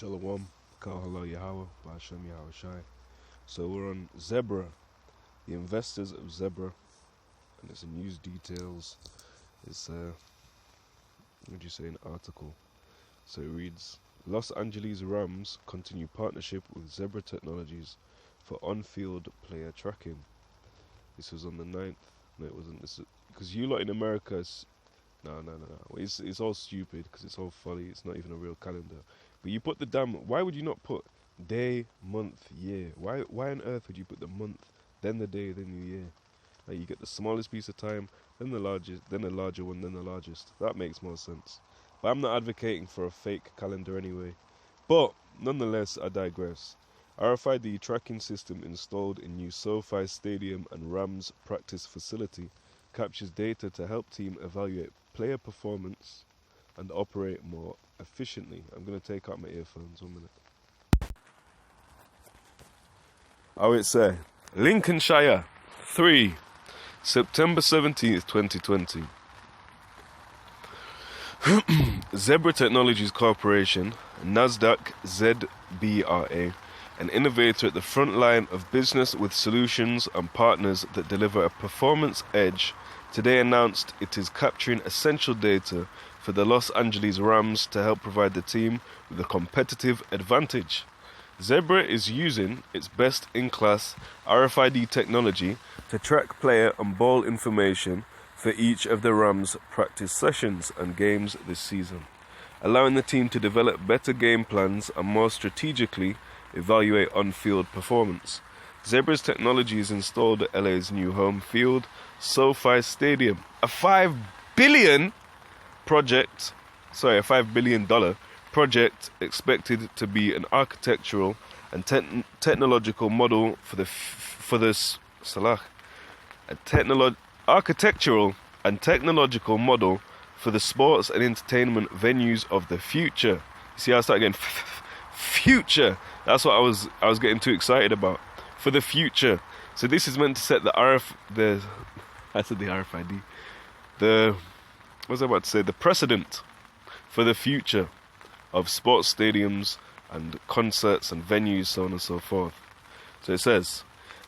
Shalom, Yahawah, bahasham, Yahawashi. So we're on Zebra, the investors of Zebra, and it's in news details. It's what do you say, an article. So it reads: Los Angeles Rams continue partnership with Zebra Technologies for on-field player tracking. This was on the 9th. No, it wasn't. This because you lot in America. No. It's all stupid because it's all folly. It's not even a real calendar. But you put the damn. Why would you not put day, month, year? Why on earth would you put the month, then the day, then the year? Like you get the smallest piece of time, then the largest, then the larger one, then the largest. That makes more sense. But I'm not advocating for a fake calendar anyway. But nonetheless, I digress. RFID tracking system installed in new SoFi Stadium and Rams practice facility captures data to help team evaluate player performance and operate more efficiently. I'm going to take out my earphones 1 minute. How it say? Lincolnshire 3, September 17th, 2020. Zebra Technologies Corporation, NASDAQ ZBRA, an innovator at the front line of business with solutions and partners that deliver a performance edge, today announced it is capturing essential data for the Los Angeles Rams to help provide the team with a competitive advantage. Zebra is using its best-in-class RFID technology to track player and ball information for each of the Rams' practice sessions and games this season, allowing the team to develop better game plans and more strategically evaluate on-field performance. Zebra's technology is installed at LA's new home field, SoFi Stadium, a $5 billion project expected to be an architectural and technological model architectural and technological model for the sports and entertainment venues of the future. See how I start again? Future. That's what I was getting too excited about. For the future. So this is meant to set the RFID. The precedent for the future of sports stadiums and concerts and venues, so on and so forth. So it says,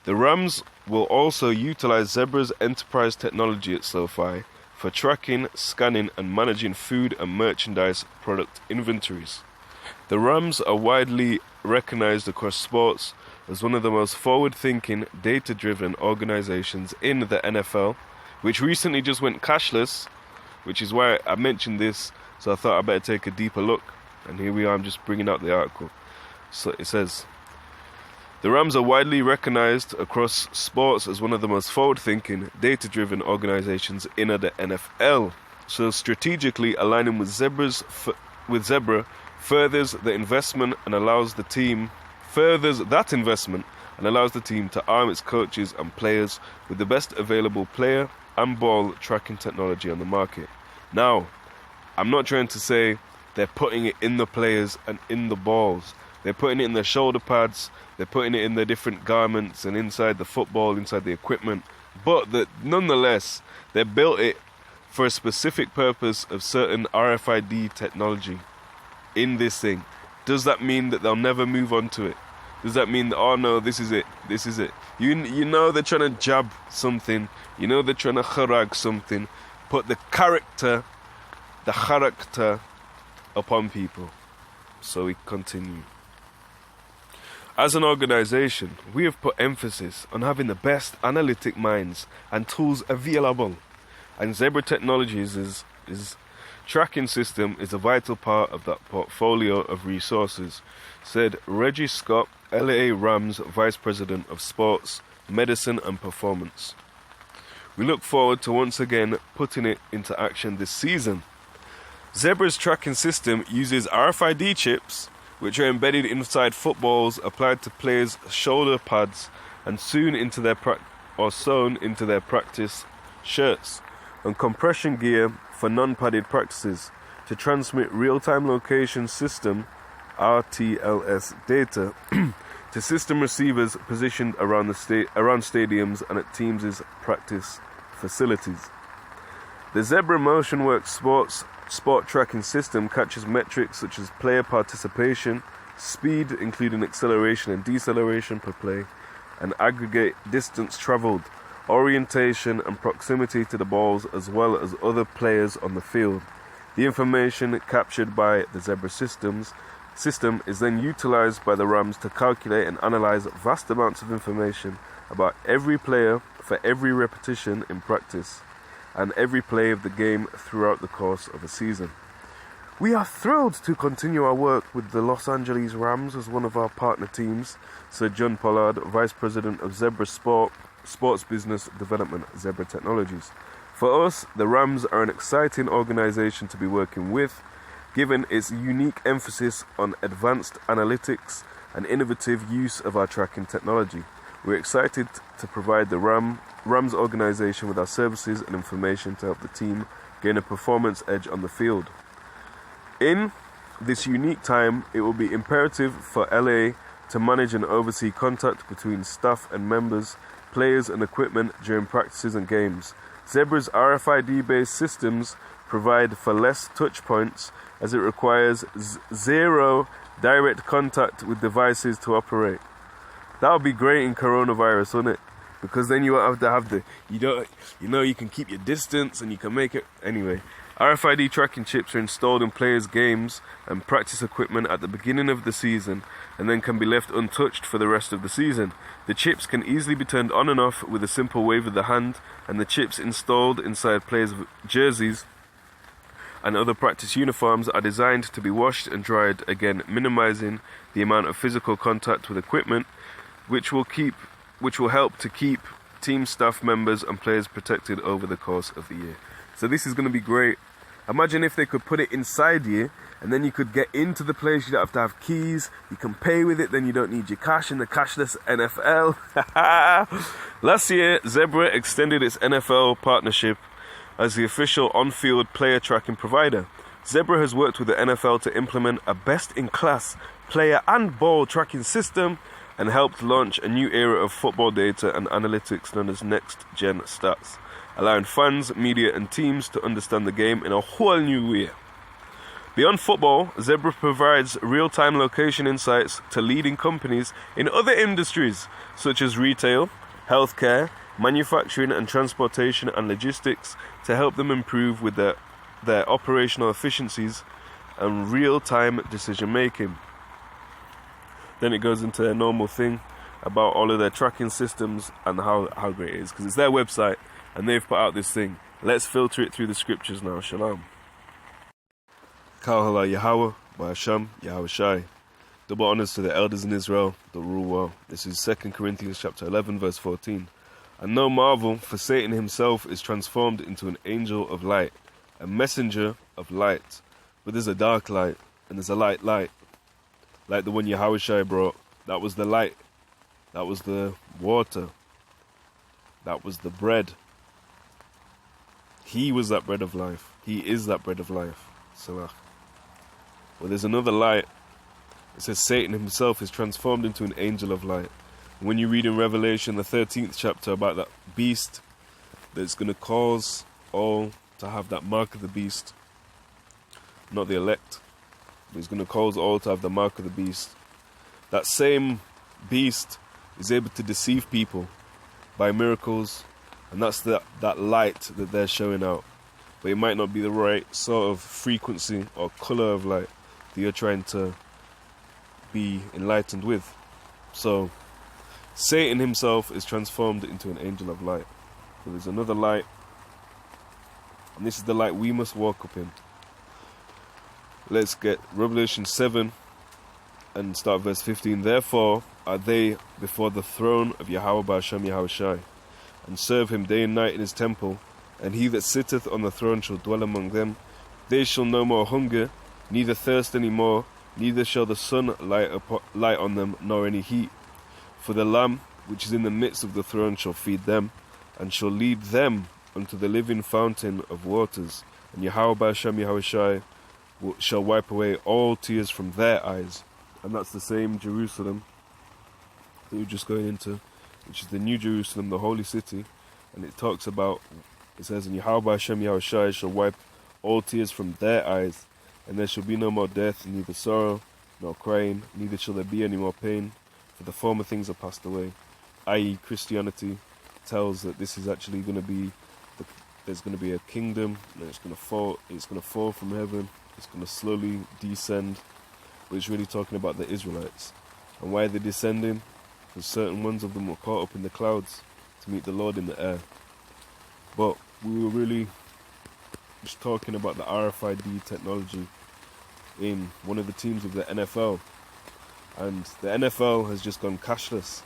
the Rams will also utilize Zebra's enterprise technology at SoFi for tracking, scanning, and managing food and merchandise product inventories. The Rams are widely recognized across sports as one of the most forward-thinking, data-driven organizations in the NFL, which recently just went cashless, which is why I mentioned this, so I thought I'd better take a deeper look. And here we are, I'm just bringing out the article. So it says, the Rams are widely recognized across sports as one of the most forward-thinking, data-driven organizations in the NFL. So strategically aligning with Zebra furthers that investment and allows the team to arm its coaches and players with the best available player and ball tracking technology on the market. Now, I'm not trying to say they're putting it in the players and in the balls. They're putting it in their shoulder pads, they're putting it in their different garments and inside the football, inside the equipment. But nonetheless, they built it for a specific purpose of certain RFID technology in this thing. Does that mean that they'll never move on to it? Does that mean that, oh no, this is it? You know they're trying to jab something. You know they're trying to kharag something. Put the character upon people. So we continue. As an organization, we have put emphasis on having the best analytic minds and tools available. And Zebra Technologies' tracking system is a vital part of that portfolio of resources, said Reggie Scott, LA Rams Vice President of Sports, Medicine and Performance. We look forward to once again putting it into action this season. Zebra's tracking system uses RFID chips, which are embedded inside footballs applied to players' shoulder pads and sewn into their practice shirts, and compression gear for non-padded practices to transmit real-time location system RTLS data to system receivers positioned around stadiums and at teams' practice facilities. The Zebra MotionWorks sport tracking system captures metrics such as player participation, speed, including acceleration and deceleration per play, and aggregate distance travelled, orientation and proximity to the balls, as well as other players on the field. The information captured by the Zebra system is then utilized by the Rams to calculate and analyze vast amounts of information about every player for every repetition in practice and every play of the game throughout the course of a season. We are thrilled to continue our work with the Los Angeles Rams as one of our partner teams, said John Pollard, Vice President of Zebra Sports Business Development, Zebra Technologies. For us, the Rams are an exciting organization to be working with, given its unique emphasis on advanced analytics and innovative use of our tracking technology. We're excited to provide the Rams organization with our services and information to help the team gain a performance edge on the field. In this unique time, it will be imperative for LA to manage and oversee contact between staff and members, players and equipment during practices and games. Zebra's RFID-based systems provide for less touch points as it requires zero direct contact with devices to operate. That would be great in coronavirus, wouldn't it? Because then you won't have to you can keep your distance and you can make it. Anyway, RFID tracking chips are installed in players' games and practice equipment at the beginning of the season and then can be left untouched for the rest of the season. The chips can easily be turned on and off with a simple wave of the hand, and the chips installed inside players' jerseys and other practice uniforms are designed to be washed and dried, again minimizing the amount of physical contact with equipment, which will help to keep team staff members and players protected over the course of the year. So this is going to be great. Imagine if they could put it inside you, and then you could get into the place. You don't have to have keys. You can pay with it. Then you don't need your cash in the cashless NFL. Last year, Zebra extended its NFL partnership as the official on-field player tracking provider. Zebra has worked with the NFL to implement a best-in-class player and ball tracking system and helped launch a new era of football data and analytics known as next-gen stats, allowing fans, media and teams to understand the game in a whole new way. Beyond football, Zebra provides real-time location insights to leading companies in other industries such as retail, healthcare, manufacturing and transportation and logistics to help them improve with their operational efficiencies and real-time decision-making. Then it goes into their normal thing about all of their tracking systems and how great it is, because it's their website and they've put out this thing. Let's filter it through the scriptures now. Shalom. Yahawah, bahasham, Yahawashi. Double honors to the elders in Israel that rule well. This is 2 Corinthians chapter 11 verse 14. And no marvel, for Satan himself is transformed into an angel of light, a messenger of light. But there's a dark light and there's a light. Like the one Yahawashi brought. That was the light. That was the water. That was the bread. He was that bread of life. He is that bread of life. Salah. Well, there's another light. It says Satan himself is transformed into an angel of light. When you read in Revelation, the 13th chapter, about that beast that's going to cause all to have that mark of the beast, not the elect, but he's going to cause all to have the mark of the beast. That same beast is able to deceive people by miracles, and that's that light that they're showing out. But it might not be the right sort of frequency or color of light that you're trying to be enlightened with. So Satan himself is transformed into an angel of light. So there's another light, and this is the light we must walk up in. Let's get Revelation 7 and start verse 15. Therefore are they before the throne of Yahawah bahasham Yahawashi, and serve him day and night in his temple, and he that sitteth on the throne shall dwell among them. They shall no more hunger, neither thirst any more, neither shall the sun light on them, nor any heat. For the Lamb which is in the midst of the throne shall feed them, and shall lead them unto the living fountain of waters. And Yahawah bahasham Yahawashi shall wipe away all tears from their eyes. And that's the same Jerusalem that we're just going into, which is the New Jerusalem, the holy city. And it talks about, it says, and Yahawah bahasham Yahawashi shall wipe all tears from their eyes, and there shall be no more death, neither sorrow, nor crying, neither shall there be any more pain, for the former things are passed away. I.e., Christianity tells that this is actually going to be, there's going to be a kingdom, and it's going to fall from heaven, it's going to slowly descend, but it's really talking about the Israelites. And why they're descending? Because certain ones of them were caught up in the clouds to meet the Lord in the air. But we were really just talking about the RFID technology in one of the teams of the NFL. And the NFL has just gone cashless,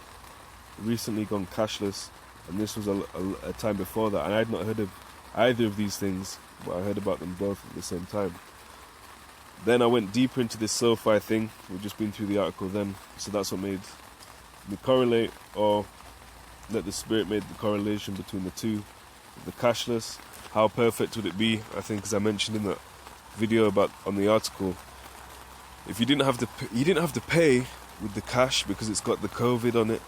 recently gone cashless, and this was a time before that, and I had not heard of either of these things, but I heard about them both at the same time. Then I went deeper into this SoFi thing. We've just been through the article then, so that's what made me correlate, or let the Spirit make the correlation between the two. The cashless, how perfect would it be? I think, as I mentioned in that video about on the article, if you didn't have to pay with the cash because it's got the COVID on it,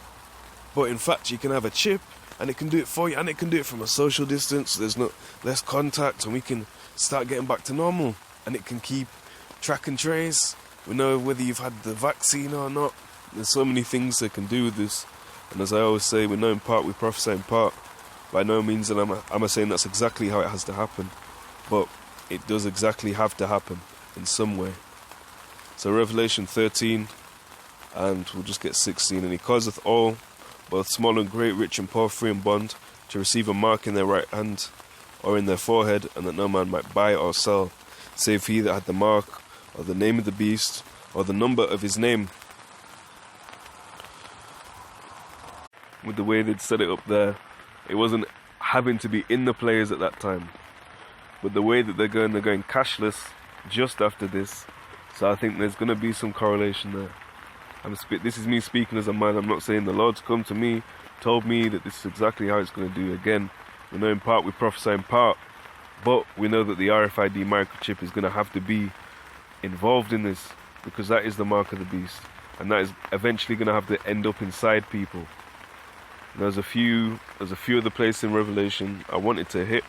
but in fact you can have a chip and it can do it for you, and it can do it from a social distance. There's less contact, and we can start getting back to normal, and it can keep track and trace. We know whether you've had the vaccine or not. There's so many things they can do with this, and as I always say, we know in part, we prophesy in part. By no means am I saying that's exactly how it has to happen, but it does exactly have to happen in some way. So Revelation 13, and we'll just get 16. And he causeth all, both small and great, rich and poor, free and bond, to receive a mark in their right hand or in their forehead, and that no man might buy or sell, save he that had the mark, or the name of the beast, or the number of his name. With the way they'd set it up there, it wasn't having to be in the players at that time. But the way that they're going cashless just after this. So I think there's going to be some correlation there. This is me speaking as a man. I'm not saying the Lord's come to me, told me that this is exactly how it's going to do. Again, we know in part, we prophesy in part. But we know that the RFID microchip is going to have to be involved in this, because that is the mark of the beast. And that is eventually going to have to end up inside people. There's a few other places in Revelation I wanted to hit,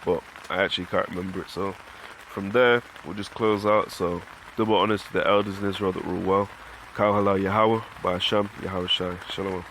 but I actually can't remember it. So from there, we'll just close out. So double honors to the elders in Israel that rule well. Yahawah, Yahawah, bahasham, Yahawashi. Shalom.